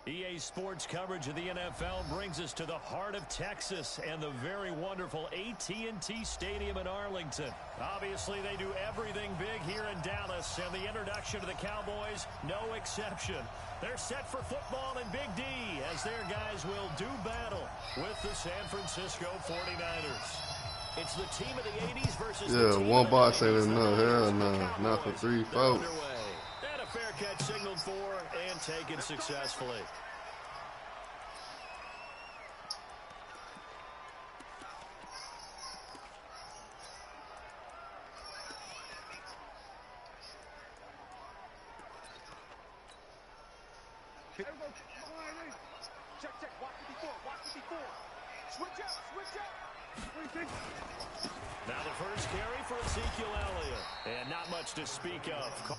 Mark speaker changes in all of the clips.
Speaker 1: EA Sports coverage of the NFL brings us to the heart of Texas and the very wonderful AT&T Stadium in Arlington. Obviously, they do everything big here in Dallas, and the introduction to the Cowboys, no exception. They're set for football in Big D as their guys will do battle with the San Francisco 49ers. It's the team of the 80s versus the team
Speaker 2: one
Speaker 1: of
Speaker 2: box
Speaker 1: the 80s.
Speaker 2: ain't enough. Hell no, not for 3 folks.
Speaker 1: And a fair catch signaled for and taken successfully. Now the first carry for Ezekiel Elliott. And not much to speak of.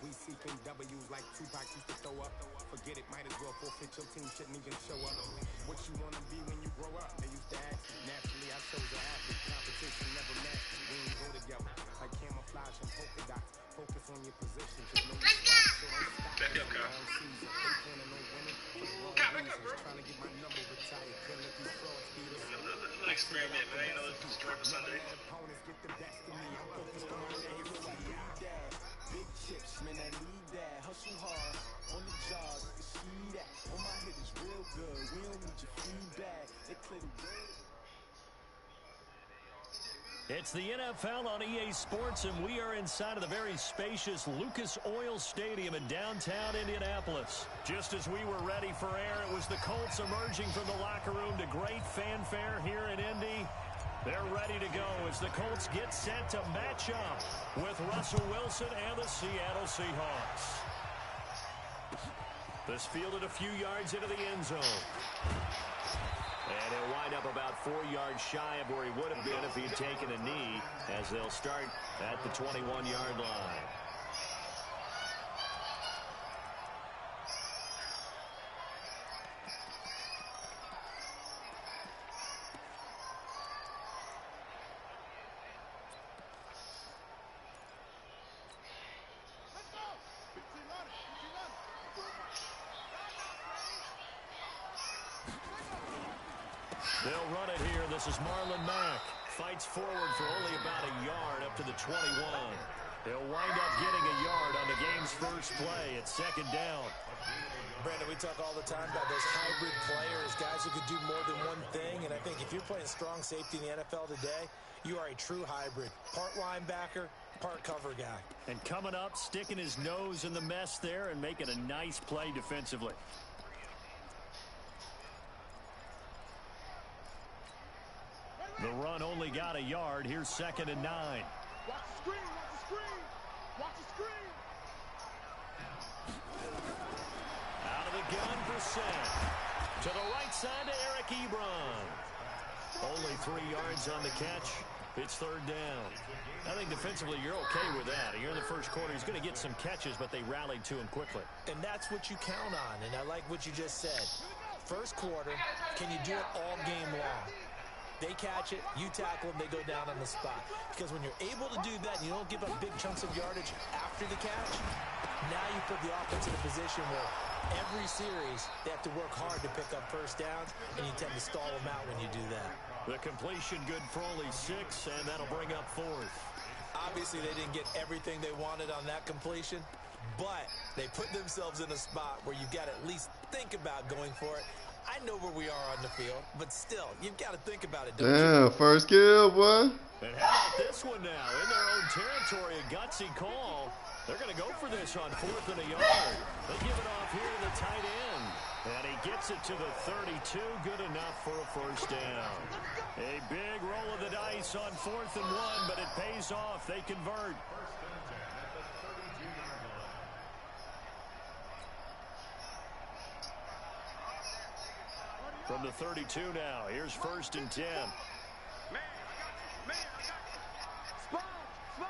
Speaker 3: We seeking W's like Tupac used to throw up. Forget it, might as well forfeit your team, shouldn't even show up. What you wanna be when you grow up? They used to ask. Naturally, I chose an athlete. Competition never matched. We ain't go together. Like camouflage and polka dots. Focus on your position. Just know your spot, so don't stop. Back up, Kyle. They planning on winning for the wrong reasons. Trying to get my number retired. Couldn't let these frauds beat us.
Speaker 4: An experiment, man. Ain't no Driver Sunday.
Speaker 3: Opponents get the best of me. I'm focused on my game. Big chips, man, I need that. Hustle hard on the job, you can see that. On my head is real good. We don't need your feedback. They clear the way.
Speaker 1: It's the NFL on EA Sports, and we are inside of the very spacious Lucas Oil Stadium in downtown Indianapolis. Just as we were ready for air, it was the Colts emerging from the locker room to great fanfare here in Indy. They're ready to go as the Colts get set to match up with Russell Wilson and the Seattle Seahawks. This fielded a few yards into the end zone. And he'll wind up about 4 yards shy of where he would have been if he had taken a knee, as they'll start at the 21-yard line. They'll run it here. This is Marlon Mack. Fights forward for only about a yard up to the 21. They'll wind up getting a yard on the game's first play at second down.
Speaker 5: Brandon, we talk all the time about those hybrid players, guys who could do more than one thing. And I think if you're playing strong safety in the NFL today, you are a true hybrid. Part linebacker, part cover guy.
Speaker 1: And coming up, sticking his nose in the mess there and making a nice play defensively. The run only got a yard. Here's 2nd and 9.
Speaker 6: Watch the screen, watch the screen. Watch the screen.
Speaker 1: Out of the gun, Brissett. To the right side to Eric Ebron. Only 3 yards on the catch. It's 3rd down. I think defensively you're okay with that. Here in the first quarter, he's going to get some catches, but they rallied to him quickly.
Speaker 5: And that's what you count on, and I like what you just said. First quarter, can you do it all game long? They catch it, you tackle them, they go down on the spot. Because when you're able to do that, you don't give up big chunks of yardage after the catch, now you put the offense in a position where every series they have to work hard to pick up first downs, and you tend to stall them out when you do that.
Speaker 1: The completion good for only 6, and that'll bring up 4th.
Speaker 5: Obviously, they didn't get everything they wanted on that completion, but they put themselves in a spot where you've got to at least think about going for it. I know where we are on the field, but still, you've got to think about it, don't you?
Speaker 2: First kill, boy.
Speaker 1: And how about this one now? In their own territory, a gutsy call. They're going to go for this on 4th and a yard. They give it off here to the tight end. And he gets it to the 32. Good enough for a first down. A big roll of the dice on 4th and 1, but it pays off. They convert. From the 32 now, here's 1st and 10.
Speaker 6: Man, I got you. Man, I got you. Spawn, spawn.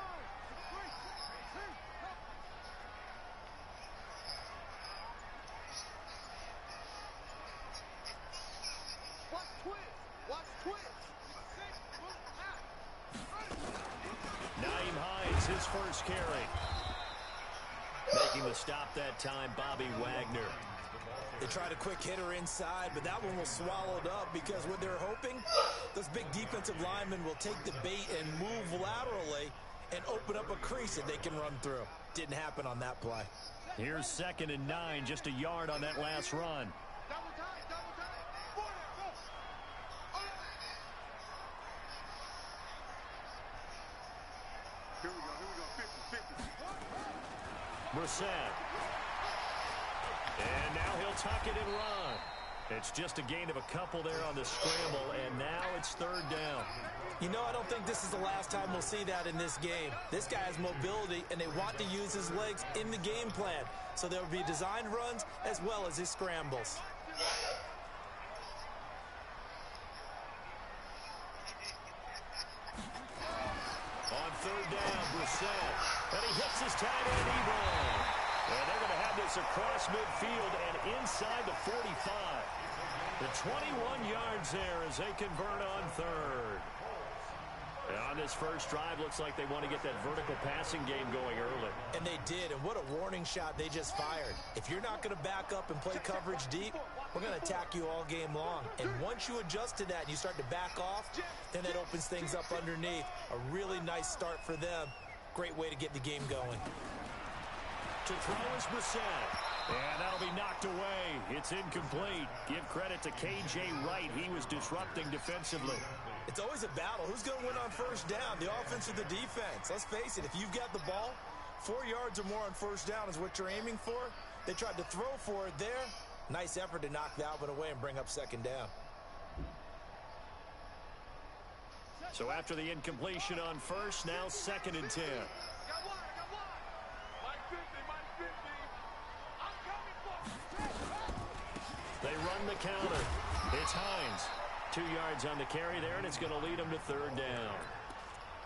Speaker 6: Watch twist. Watch twist.
Speaker 1: Nyheim Hines, his first carry. Making the stop that time, Bobby Wagner.
Speaker 5: They tried a quick hitter inside, but that one was swallowed up because what they're hoping, those big defensive linemen will take the bait and move laterally and open up a crease that they can run through. Didn't happen on that play.
Speaker 1: Here's 2nd and 9, just a yard on that last run.
Speaker 6: Double time, double time. Go. Here we go, 50.
Speaker 1: Brissett. And now he'll tuck it and run. It's just a gain of a couple there on the scramble, and now it's 3rd down.
Speaker 5: You know, I don't think this is the last time we'll see that in this game. This guy has mobility, and they want to use his legs in the game plan. So there will be designed runs as well as his scrambles.
Speaker 1: On 3rd down, Brissett. And he hits his tight end, Ebron. And they're going to have this across midfield and inside the 45. The 21 yards there as they convert on 3rd. And on this first drive, looks like they want to get that vertical passing game going early.
Speaker 5: And they did, and what a warning shot they just fired. If you're not going to back up and play coverage deep, we're going to attack you all game long. And once you adjust to that and you start to back off, then that opens things up underneath. A really nice start for them. Great way to get the game going.
Speaker 1: To throw is Brissett. And that'll be knocked away. It's incomplete. Give credit to K.J. Wright. He was disrupting defensively.
Speaker 5: It's always a battle. Who's going to win on first down, the offense or the defense? Let's face it, if you've got the ball, 4 yards or more on first down is what you're aiming for. They tried to throw for it there. Nice effort to knock that one away and bring up 2nd down.
Speaker 1: So after the incompletion on first, now 2nd and 10. They run the counter. It's Hines. 2 yards on the carry there, and it's going to lead them to 3rd down.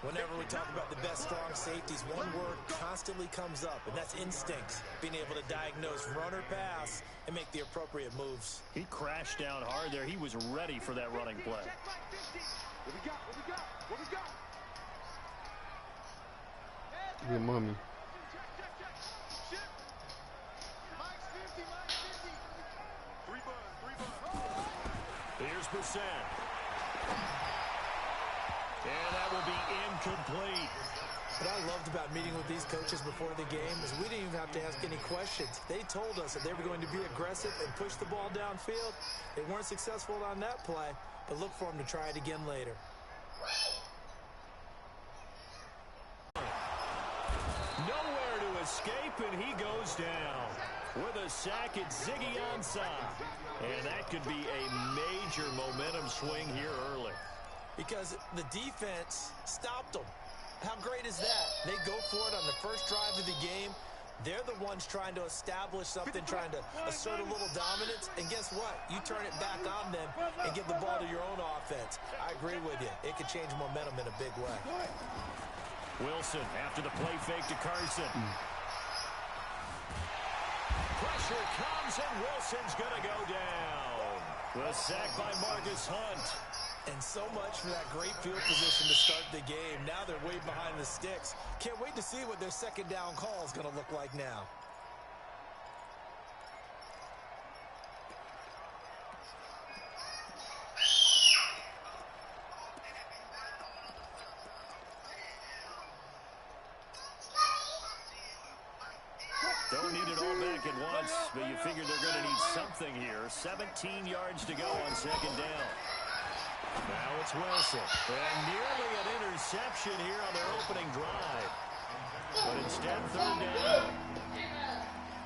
Speaker 5: Whenever we talk about the best strong safeties, one word constantly comes up, and that's instincts. Being able to diagnose run or pass and make the appropriate moves.
Speaker 1: He crashed down hard there. He was ready for that running play.
Speaker 6: What we got? What we got? What we got?
Speaker 2: Good mommy.
Speaker 1: Here's Brissett. And that will be incomplete.
Speaker 5: What I loved about meeting with these coaches before the game is we didn't even have to ask any questions. They told us that they were going to be aggressive and push the ball downfield. They weren't successful on that play, but look for them to try it again later.
Speaker 1: Nowhere to escape, and he goes down. With a sack, it's Ziggy Ansah. And that could be a major momentum swing here early.
Speaker 5: Because the defense stopped them. How great is that? They go for it on the first drive of the game. They're the ones trying to establish something, trying to assert a little dominance. And guess what? You turn it back on them and give the ball to your own offense. I agree with you. It could change momentum in a big way.
Speaker 1: Wilson after the play fake to Carson. Pressure comes, and Wilson's going to go down. The sack by Marcus Hunt.
Speaker 5: And so much for that great field position to start the game. Now they're way behind the sticks. Can't wait to see what their second down call is going to look like now.
Speaker 1: Don't need it all back at once, but you figure they're going to need something here. 17 yards to go on second down. Now it's Wilson. And nearly an interception here on their opening drive. But instead, third down.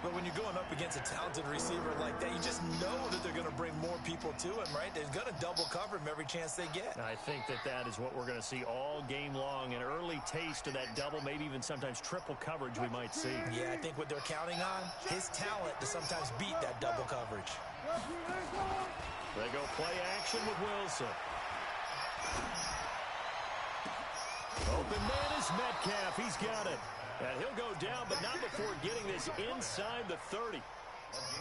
Speaker 5: But when you're going up against a talented receiver like that, you just know that they're going to bring more people to him, right? They're going to double cover him every chance they get.
Speaker 1: I think that is what we're going to see all game long. An early taste of that double, maybe even sometimes triple coverage we might see.
Speaker 5: Yeah, I think what they're counting on, his talent to sometimes beat that double coverage.
Speaker 1: They go play action with Wilson. Open man is Metcalf. He's got it. And he'll go down, but not before getting this inside the 30.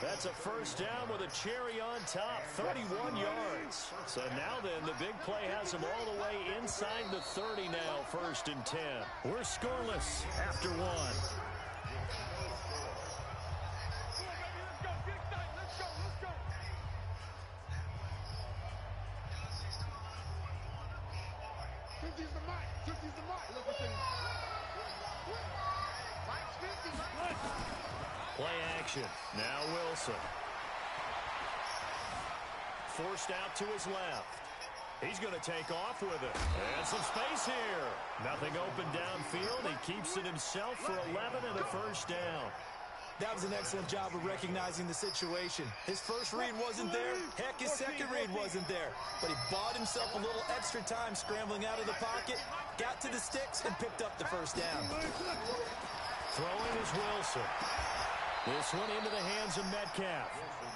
Speaker 1: That's a first down with a cherry on top, 31 yards. So now then, the big play has him all the way inside the 30 now, 1st and 10. We're scoreless after one. Play action. Now Wilson. Forced out to his left. He's going to take off with it. And some space here. Nothing open downfield. He keeps it himself for 11 and a first down.
Speaker 5: That was an excellent job of recognizing the situation. His first read wasn't there. Heck, his second read wasn't there. But he bought himself a little extra time scrambling out of the pocket, got to the sticks, and picked up the first down.
Speaker 1: Throwing is Wilson. This one into the hands of Metcalf.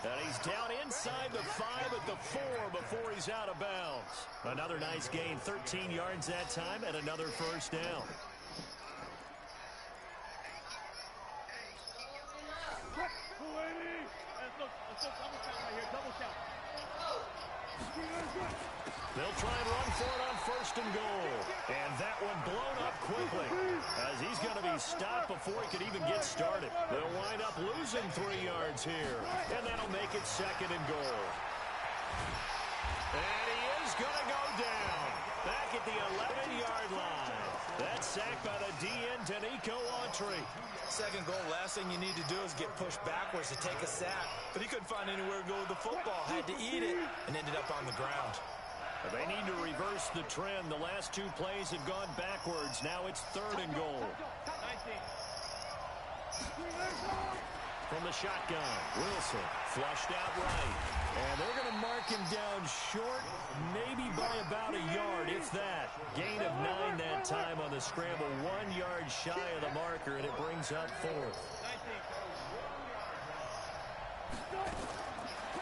Speaker 1: And he's down inside the 5 at the 4 before he's out of bounds. Another nice gain, 13 yards that time, and another first down. They'll try and run for it on 1st and goal. And that one blown up quickly as he's going to be stopped before he could even get started. They'll wind up losing 3 yards here. And that'll make it 2nd and goal. And he is going to go down back at the 11-yard line. That's sacked by the DN, Danico Autry.
Speaker 5: Second goal, last thing you need to do is get pushed backwards to take a sack. But he couldn't find anywhere to go with the football. Had to eat it and ended up on the ground.
Speaker 1: They need to reverse the trend. The last 2 plays have gone backwards. Now it's 3rd and goal. From the shotgun, Wilson flushed out right. And they're going to mark him down short, maybe by about a yard, if that. Gain of 9 that time on the scramble. 1 yard shy of the marker, and it brings up 4th.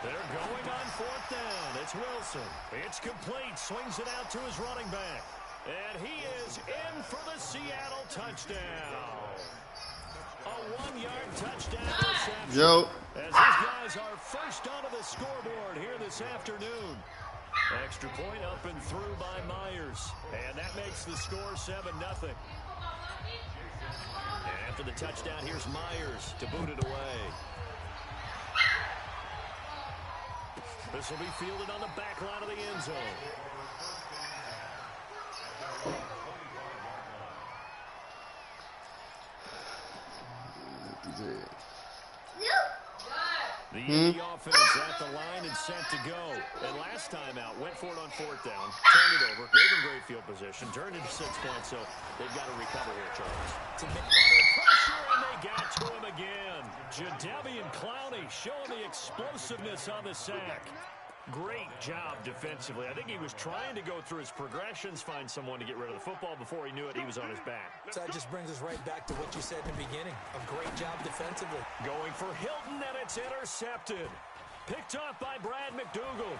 Speaker 1: They're going on 4th down. It's Wilson. It's complete. Swings it out to his running back. And he is in for the Seattle touchdown. A 1-yard touchdown reception.
Speaker 2: Yo.
Speaker 1: As these guys are first onto the scoreboard here this afternoon. Extra point up and through by Myers. And that makes the score 7-0. After the touchdown, here's Myers to boot it away. This will be fielded on the back line of the end zone. The Indy offense at the line and set to go. And last time out, went for it on fourth down, turned it over, gave him great field position, turned into 6 points, so they've got to recover here, Charles. Under pressure, and they got to him again. Jadeveon Clowney showing the explosiveness on the sack. Great job defensively. I think he was trying to go through his progressions, find someone to get rid of the football. Before he knew it, he was on his back.
Speaker 5: So that just brings us right back to what you said in the beginning. A great job defensively.
Speaker 1: Going for Hilton, and it's intercepted. Picked off by Brad McDougal.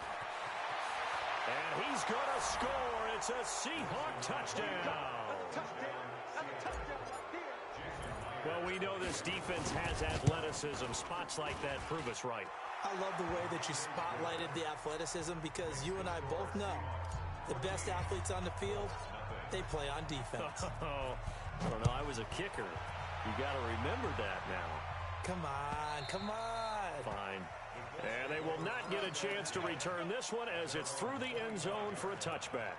Speaker 1: And he's going to score. It's a Seahawk touchdown. Well, we know this defense has athleticism. Spots like that prove us right.
Speaker 5: I love the way that you spotlighted the athleticism because you and I both know the best athletes on the field, they play on defense.
Speaker 1: I don't know. I was a kicker. You got to remember that now.
Speaker 5: Come on, come on.
Speaker 1: Fine. And they will not get a chance to return this one as it's through the end zone for a touchback.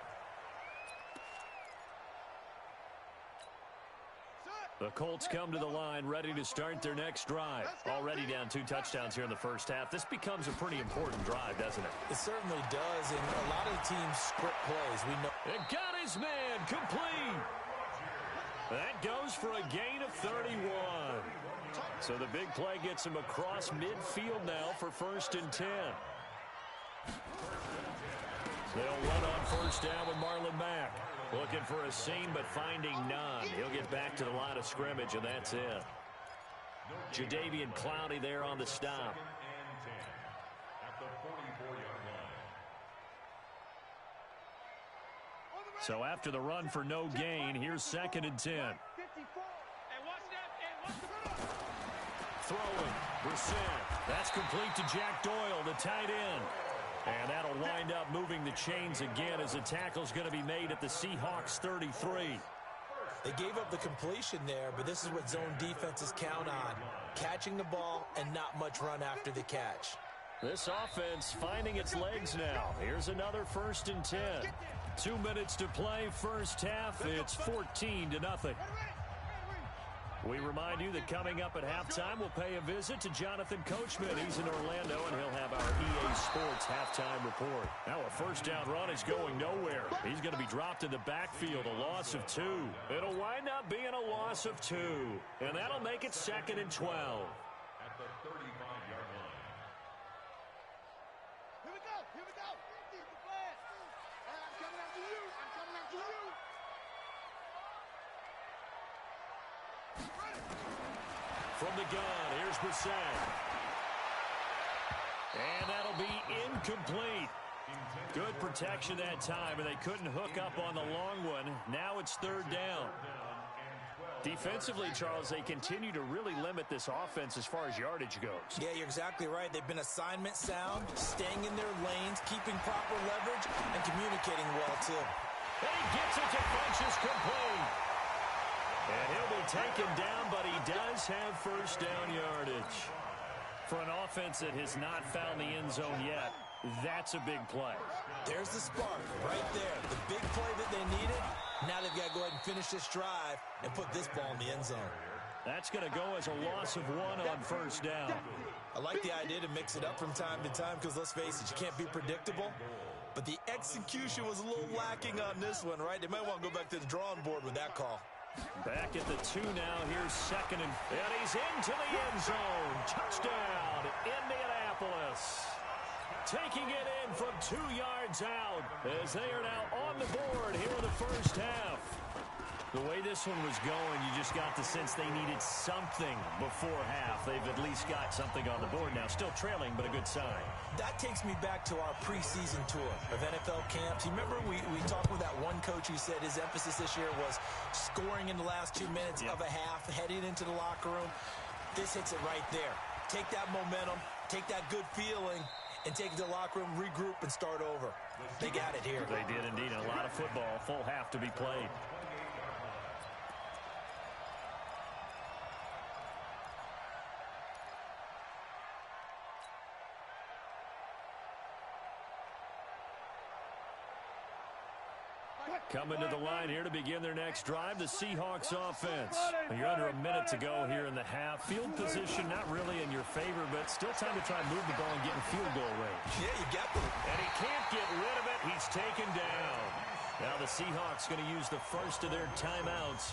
Speaker 1: The Colts come to the line ready to start their next drive. Already down 2 touchdowns here in the first half. This becomes a pretty important drive, doesn't it?
Speaker 5: It certainly does, and a lot of the teams script plays. We know.
Speaker 1: It got his man complete. That goes for a gain of 31. So the big play gets him across midfield now for 1st and 10. They'll run on first down with Marlon Mack. Looking for a seam, but finding none. He'll get back to the line of scrimmage, and that's it. Jadeveon Clowney there on the stop. So after the run for no gain, here's 2nd and 10. Throwing, Brissett. That's complete to Jack Doyle, the tight end. And that'll wind up moving the chains again as the tackle's going to be made at the Seahawks 33.
Speaker 5: They gave up the completion there, but this is what zone defenses count on. Catching the ball and not much run after the catch.
Speaker 1: This offense finding its legs now. Here's another 1st and 10. 2 minutes to play, first half. It's 14-0. We remind you that coming up at halftime, we'll pay a visit to Jonathan Coachman. He's in Orlando, and he'll have our EA Sports halftime report. Now a first down run is going nowhere. He's going to be dropped in the backfield, a loss of 2. It'll wind up being a loss of 2, and that'll make it 2nd and 12.
Speaker 6: At the 35-yard line.
Speaker 7: Here we go. This is the plan. I'm coming after you.
Speaker 1: From the gun, here's Brissett. And that'll be incomplete. Good protection that time, and they couldn't hook up on the long one. Now it's 3rd down. Defensively, Charles, they continue to really limit this offense as far as yardage goes.
Speaker 5: Yeah, you're exactly right. They've been assignment sound, staying in their lanes, keeping proper leverage, and communicating well, too.
Speaker 1: And he gets it to Funchess complete. And he'll be taken down, but he does have first down yardage. For an offense that has not found the end zone yet, that's a big play.
Speaker 5: There's the spark right there. The big play that they needed. Now they've got to go ahead and finish this drive and put this ball in the end zone.
Speaker 1: That's going to go as a loss of 1 on first down.
Speaker 5: I like the idea to mix it up from time to time because, let's face it, you can't be predictable. But the execution was a little lacking on this one, right? They might want to go back to the drawing board with that call.
Speaker 1: Back at the 2 now. Here's 2nd and he's into the end zone. Touchdown, Indianapolis. Taking it in from 2 yards out as they are now on the board here in the first half. The way this one was going, you just got the sense they needed something before half. They've at least got something on the board now. Still trailing, but a good sign.
Speaker 5: That takes me back to our preseason tour of NFL camps. You remember we talked with that one coach who said his emphasis this year was scoring in the last 2 minutes of a half, heading into the locker room. This hits it right there. Take that momentum, take that good feeling, and take it to the locker room, regroup, and start over. They got it here.
Speaker 1: They did indeed. A lot of football, full half to be played. Coming to the line here to begin their next drive, the Seahawks offense. You're under a minute to go here in the half. Field position not really in your favor, but still time to try and move the ball and get in field goal range.
Speaker 5: Yeah, you got them.
Speaker 1: And he can't get rid of it. He's taken down. Now the Seahawks going to use the first of their timeouts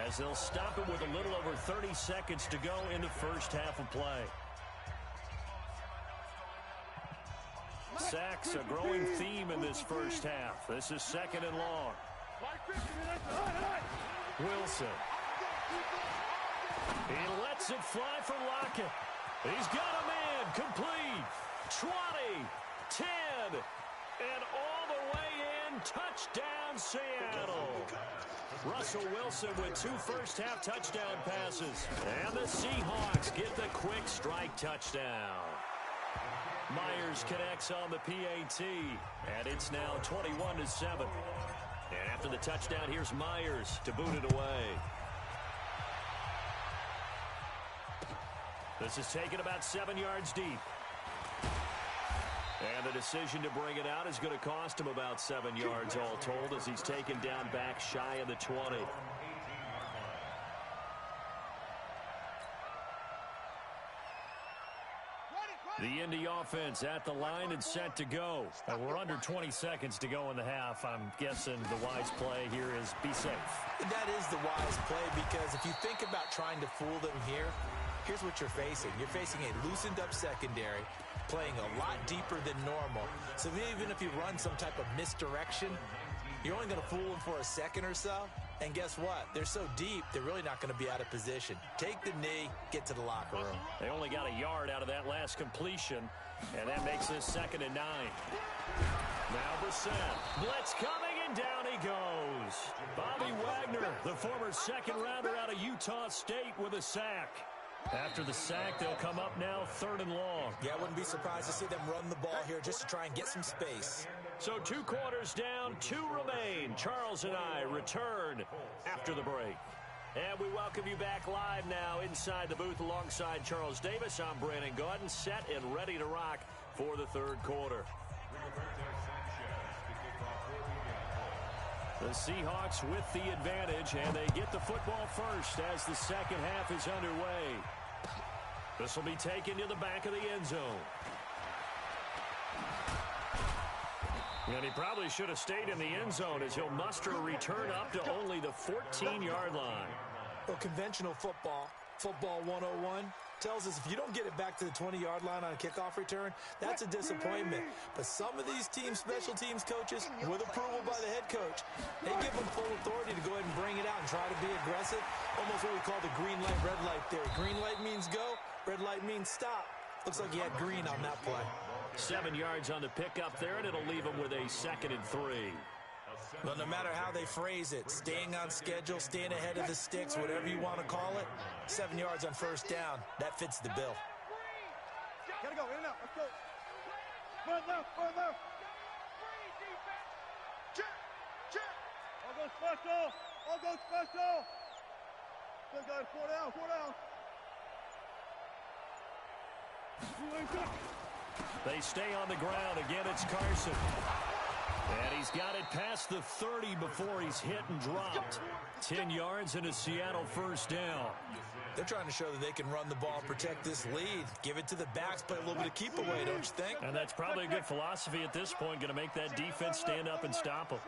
Speaker 1: as they'll stop it with a little over 30 seconds to go in the first half of play. Sacks, a growing theme in this first half. This is second and long. Wilson. He lets it fly for Lockett. He's got a man complete. 20, 10, and all the way in. Touchdown, Seattle. Russell Wilson with 2 first-half touchdown passes. And the Seahawks get the quick strike touchdown. Myers connects on the PAT, and it's now 21-7. And after the touchdown, here's Myers to boot it away. This is taken about 7 yards deep. And the decision to bring it out is going to cost him about 7 yards all told as he's taken down back shy of the 20. The Indy offense at the line and set to go. We're under 20 seconds to go in the half. I'm guessing the wise play here is be safe.
Speaker 5: That is the wise play because if you think about trying to fool them here, here's what you're facing. You're facing a loosened up secondary, playing a lot deeper than normal. So even if you run some type of misdirection, you're only going to fool them for a second or so. And guess what? They're so deep, they're really not going to be out of position. Take the knee, get to the locker room.
Speaker 1: They only got a yard out of that last completion, and that makes this 2nd and 9. Now Brissett. Blitz coming, and down he goes. Bobby Wagner, the former second-rounder out of Utah State, with a sack. After the sack, they'll come up now 3rd and long.
Speaker 5: Yeah, I wouldn't be surprised to see them run the ball here just to try and get some space.
Speaker 1: So 2 quarters down, 2 remain. Charles and I return after the break. And we welcome you back live now inside the booth alongside Charles Davis. I'm Brandon Gaudin, set and ready to rock for the 3rd quarter. The Seahawks with the advantage, and they get the football first as the second half is underway. This will be taken to the back of the end zone. And he probably should have stayed in the end zone as he'll muster a return up to only the 14-yard line.
Speaker 5: Well, conventional football 101, tells us if you don't get it back to the 20-yard line on a kickoff return, that's a disappointment. But some of these special teams coaches, with approval by the head coach, they give them full authority to go ahead and bring it out and try to be aggressive. Almost what we call the green light, red light theory. Green light means go, red light means stop. Looks like he had green on that play.
Speaker 1: 7 yards on the pickup there, and it'll leave him with a 2nd and 3.
Speaker 5: Well, no matter how they phrase it, staying on schedule, staying ahead of the sticks, whatever you want to call it, 7 yards on first down, that fits the bill.
Speaker 7: Gotta go, in and out, let's go. Front left. Check. All go special. Good guys, 4 down.
Speaker 1: They stay on the ground. Again, it's Carson. And he's got it past the 30 before he's hit and dropped. 10 yards and a Seattle first down.
Speaker 5: They're trying to show that they can run the ball, protect this lead, give it to the backs, play a little bit of keep away, don't you think?
Speaker 1: And that's probably a good philosophy at this point, going to make that defense stand up and stop them.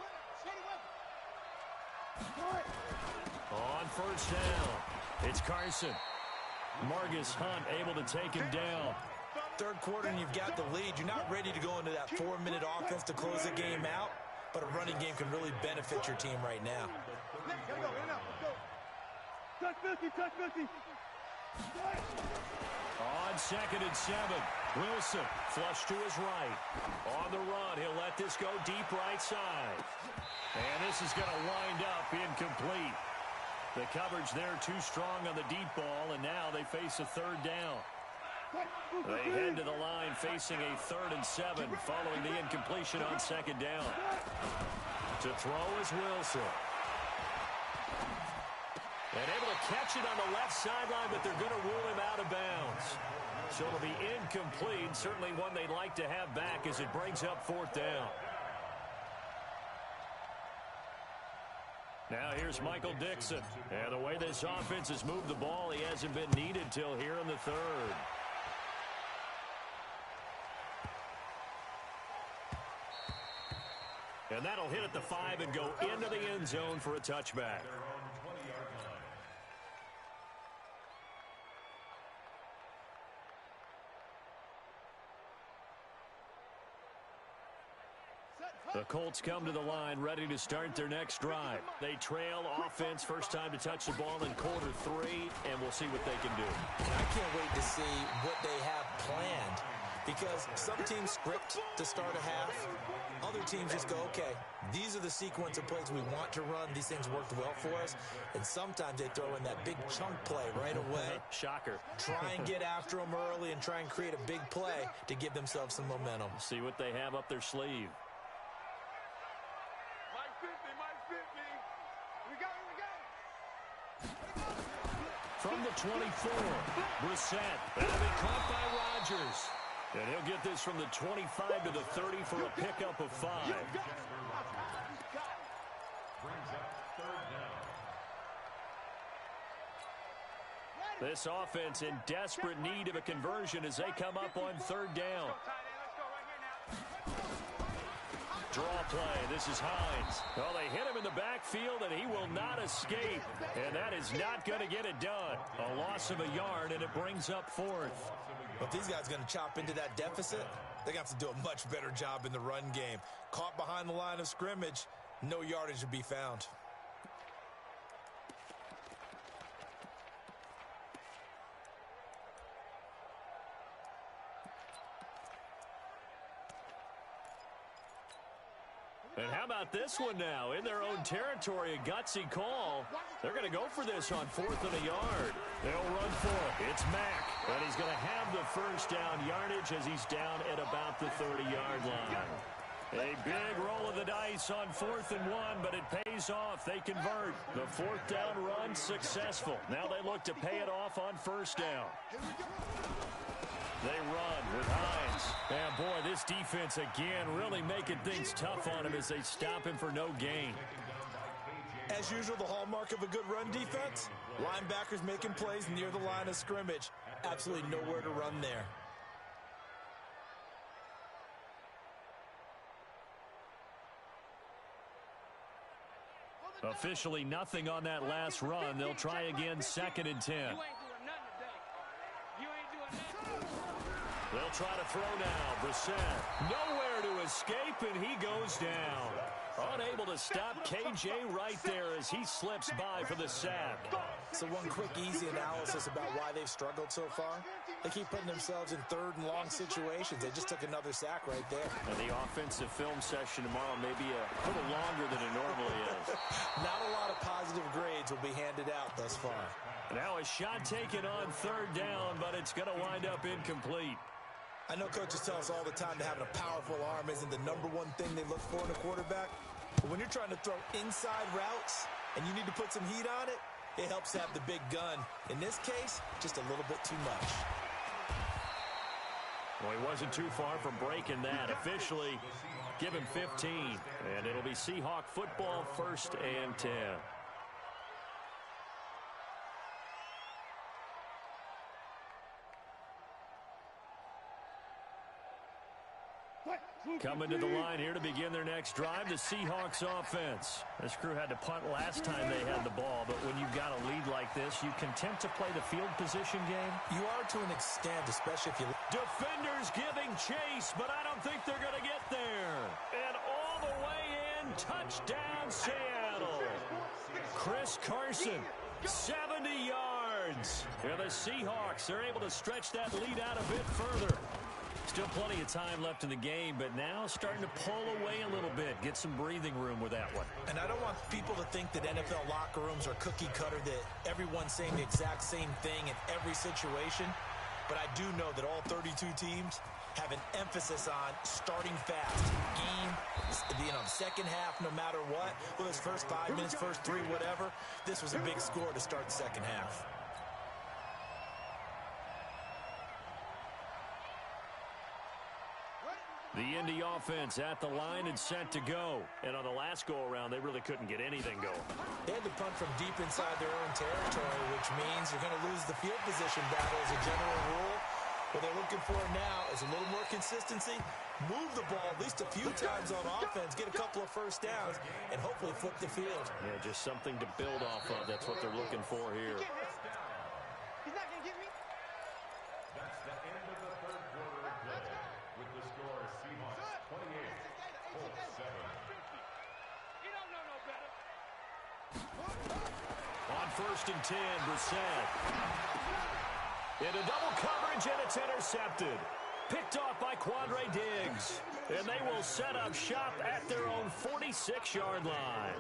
Speaker 1: On first down, it's Carson. Margus Hunt able to take him down.
Speaker 5: 3rd quarter and you've got the lead. You're not ready to go into that 4-minute offense to close the game out, but a running game can really benefit your team right now.
Speaker 7: Gotta go, in and out, let's go. Touch 50.
Speaker 1: On 2nd and 7, Wilson flush to his right. On the run, he'll let this go deep right side. And this is going to wind up incomplete. The coverage there too strong on the deep ball, and now they face a 3rd down. They head to the line facing a 3rd and 7 following the incompletion on 2nd down. To throw is Wilson. And able to catch it on the left sideline, but they're going to rule him out of bounds. So it'll be incomplete. Certainly one they'd like to have back as it brings up 4th down. Now here's Michael Dixon. And the way this offense has moved the ball, he hasn't been needed till here in the third. And that'll hit at the 5 and go into the end zone for a touchback. The Colts come to the line ready to start their next drive. They trail offense, first time to touch the ball in quarter 3, and we'll see what they can do.
Speaker 5: And I can't wait to see what they have planned, because some teams script to start a half. Other teams just go, okay, these are the sequence of plays we want to run. These things worked well for us. And sometimes they throw in that big chunk play right away.
Speaker 1: Shocker.
Speaker 5: Try and get after them early and try and create a big play to give themselves some momentum.
Speaker 1: See what they have up their sleeve. From the 24, Brissett. That'll be caught by Rodgers. And he'll get this from the 25 to the 30 for a pickup of 5. This offense in desperate need of a conversion as they come up on 3rd down. Draw play. This is Hines. Well, they hit him in the backfield, and he will not escape. And that is not going to get it done. A loss of a yard, and it brings up 4th.
Speaker 5: But if these guys are going to chop into that deficit, they got to do a much better job in the run game. Caught behind the line of scrimmage, no yardage to be found.
Speaker 1: And how about this one now? In their own territory, a gutsy call. They're going to go for this on 4th and a yard. They'll run for it. It's Mack. And he's going to have the first down yardage as he's down at about the 30-yard line. A big roll of the dice on 4th and 1, but it pays off. They convert. The 4th down run successful. Now they look to pay it off on 1st down. They run with Hines. And boy, this defense again really making things tough on him as they stop him for no gain.
Speaker 5: As usual, the hallmark of a good run defense, linebackers making plays near the line of scrimmage. Absolutely nowhere to run there.
Speaker 1: Officially nothing on that last run. They'll try again 2nd and 10. They'll try to throw now. Brissett nowhere to escape, and he goes down. Unable to stop KJ right there as he slips by for the sack.
Speaker 5: So one quick, easy analysis about why they've struggled so far. They keep putting themselves in 3rd and long situations. They just took another sack right there.
Speaker 1: And the offensive film session tomorrow may be a little longer than it normally is.
Speaker 5: Not a lot of positive grades will be handed out thus far.
Speaker 1: Now a shot taken on 3rd down, but it's going to wind up incomplete.
Speaker 5: I know coaches tell us all the time that having a powerful arm isn't the #1 thing they look for in a quarterback. But when you're trying to throw inside routes and you need to put some heat on it, it helps have the big gun. In this case, just a little bit too much.
Speaker 1: Well, he wasn't too far from breaking that. Officially, give him 15. And it'll be Seahawk football, 1st and 10. Coming to the line here to begin their next drive, the Seahawks offense. This crew had to punt last time they had the ball, but when you've got a lead like this, you content to play the field position game?
Speaker 5: You are to an extent, especially if you...
Speaker 1: Defenders giving chase, but I don't think they're going to get there. And all the way in, touchdown Seattle. Chris Carson, 70 yards. And the Seahawks, they're able to stretch that lead out a bit further. Still plenty of time left in the game, but now starting to pull away a little bit. Get some breathing room with that one.
Speaker 5: And I don't want people to think that NFL locker rooms are cookie cutter, that everyone's saying the exact same thing in every situation. But I do know that all 32 teams have an emphasis on starting fast. Game, the second half, no matter what. Whether it's first 5 minutes, first 3, whatever. This was a big score to start the second half.
Speaker 1: The Indy offense at the line and set to go. And on the last go-around, they really couldn't get anything going.
Speaker 5: They had to punt from deep inside their own territory, which means you're going to lose the field position battle as a general rule. What they're looking for now is a little more consistency, move the ball at least a few times on offense, get a couple of first downs, and hopefully flip the field.
Speaker 1: Yeah, just something to build off of. That's what they're looking for here.
Speaker 7: He's not going to get me.
Speaker 8: That's the end of the third quarter of play. With the score, Seahawks 28, Colts 7.
Speaker 7: He don't know no better.
Speaker 1: On 1st and 10, Brissett. Into double coverage, and it's intercepted. Picked off by Quandre Diggs. And they will set up shop at their own 46-yard line.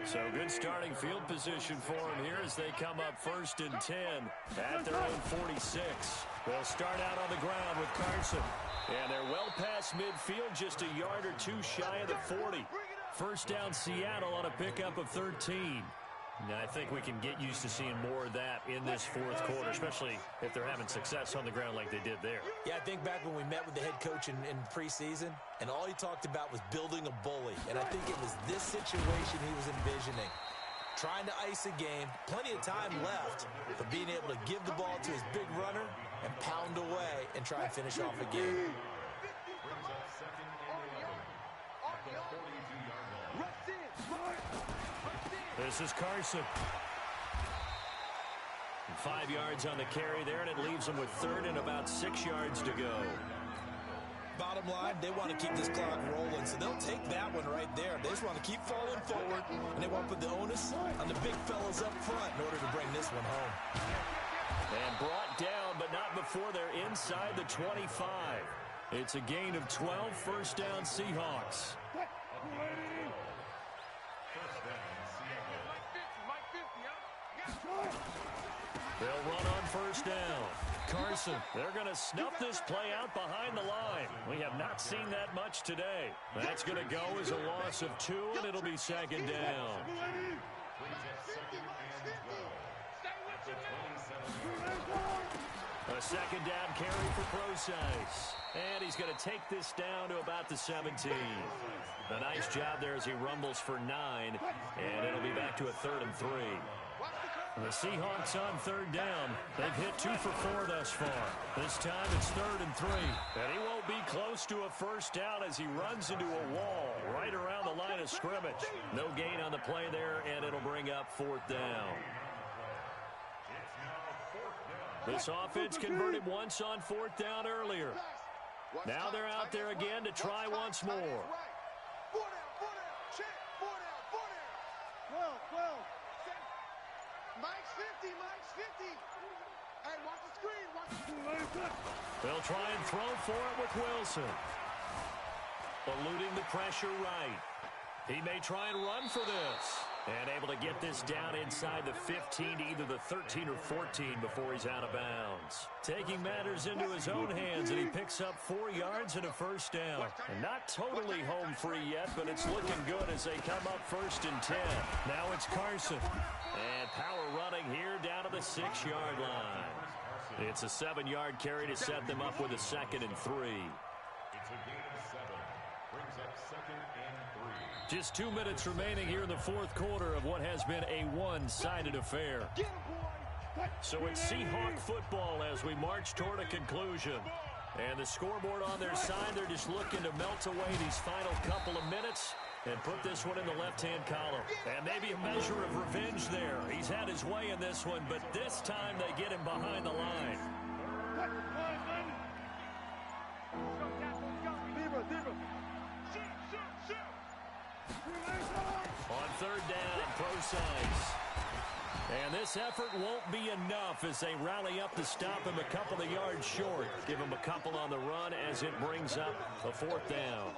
Speaker 1: So good starting field position for them here as they come up 1st and 10 at their own 46. They'll start out on the ground with Carson. And they're well past midfield, just a yard or two shy of the 40. First down Seattle on a pickup of 13. Now, I think we can get used to seeing more of that in this fourth quarter, especially if they're having success on the ground like they did there.
Speaker 5: Yeah, I think back when we met with the head coach in preseason, and all he talked about was building a bully. And I think it was this situation he was envisioning. Trying to ice a game, plenty of time left, but being able to give the ball to his big runner and pound away and try and finish off a game.
Speaker 8: Brings up 2nd and 11 at the 42-yard line.
Speaker 1: This is Carson. 5 yards on the carry there, and it leaves them with 3rd and about 6 yards to go.
Speaker 5: Bottom line, they want to keep this clock rolling, so they'll take that one right there. They just want to keep falling forward, and they want to put the onus on the big fellas up front in order to bring this one home.
Speaker 1: And brought down, but not before they're inside the 25. It's a gain of 12, first down Seahawks. They'll run on 1st down. Carson, they're going to snuff this play out behind the line. We have not seen that much today. That's going to go as a loss of 2, and it'll be 2nd down. A 2nd down carry for Procise. And he's going to take this down to about the 17. A nice job there as he rumbles for 9, and it'll be back to a 3rd and 3. The Seahawks on 3rd down. They've hit 2 for 4 thus far. This time it's 3rd and 3. And he won't be close to a first down as he runs into a wall right around the line of scrimmage. No gain on the play there, and it'll bring up 4th down. This offense converted once on 4th down earlier. Now they're out there again to try once more.
Speaker 7: 12. Mike's 50. Hey, watch the screen.
Speaker 1: They'll try and throw for it with Wilson. Eluding the pressure right. He may try and run for this. And able to get this down inside the 15 to either the 13 or 14 before he's out of bounds. Taking matters into his own hands, and he picks up 4 yards and a first down. And not totally home free yet, but it's looking good as they come up 1st and 10. Now it's Carson. And power running here down to the 6-yard line. It's a 7-yard carry to set them up with a 2nd and 3.
Speaker 8: It's a gain of 7. Brings up 2nd and 3.
Speaker 1: Just 2 minutes remaining here in the fourth quarter of what has been a one-sided affair. So it's Seahawk football as we march toward a conclusion. And the scoreboard on their side, they're just looking to melt away these final couple of minutes and put this one in the left-hand column. And maybe a measure of revenge there. He's had his way in this one, but this time they get him behind the line. On 3rd down, Procise. And this effort won't be enough as they rally up to stop him a couple of yards short. Give him a couple on the run as it brings up a 4th down.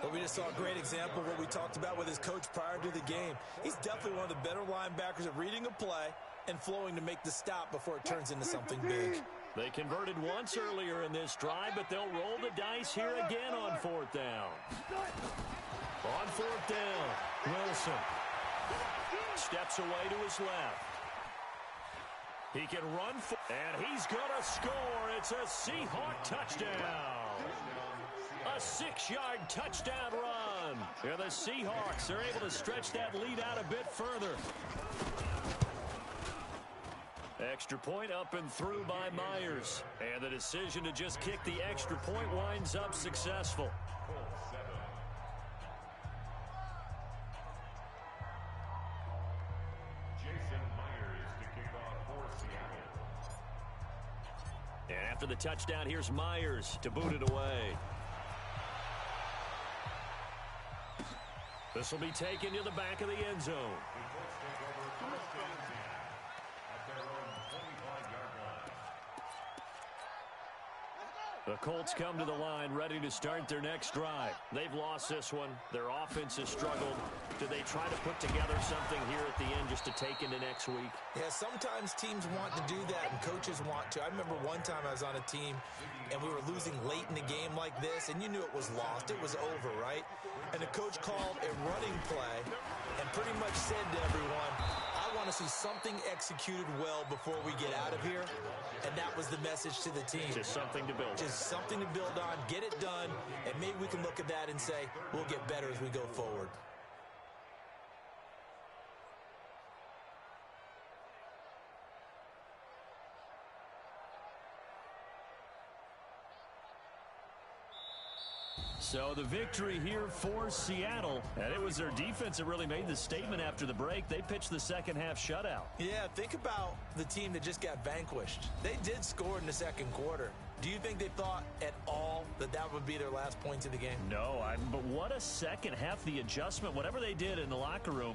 Speaker 5: Well, we just saw a great example of what we talked about with his coach prior to the game. He's definitely one of the better linebackers at reading a play and flowing to make the stop before it turns into something big.
Speaker 1: They converted once earlier in this drive, but they'll roll the dice here again on 4th down. On 4th down, Wilson steps away to his left. He can run, and he's going to score. It's a Seahawk touchdown. A A 6-yard touchdown run. And the Seahawks are able to stretch that lead out a bit further. Extra point up and through by Myers. And the decision to just kick the extra point winds up successful.
Speaker 8: Jason Myers to kick off for Seattle.
Speaker 1: And after the touchdown, here's Myers to boot it away. This will be taken to the back of the end zone.
Speaker 8: The Colts take over first and 10 at their own 25-yard line.
Speaker 1: The Colts come to the line ready to start their next drive. They've lost this one. Their offense has struggled. Do they try to put together something here at the end just to take into next week?
Speaker 5: Yeah, sometimes teams want to do that and coaches want to. I remember one time I was on a team and we were losing late in the game like this, and you knew it was lost. It was over, right? And the coach called a running play and pretty much said to everyone, I want to see something executed well before we get out of here. And that was the message to the team.
Speaker 1: Just something to build.
Speaker 5: Just something to build on, get it done, and maybe we can look at that and say, we'll get better as we go forward.
Speaker 1: So the victory here for Seattle, and it was their defense that really made the statement after the break. They pitched the second half shutout.
Speaker 5: Yeah, think about the team that just got vanquished. They did score in the second quarter. Do you think they thought at all that that would be their last points of the game?
Speaker 1: No, but what a second half, the adjustment, whatever they did in the locker room.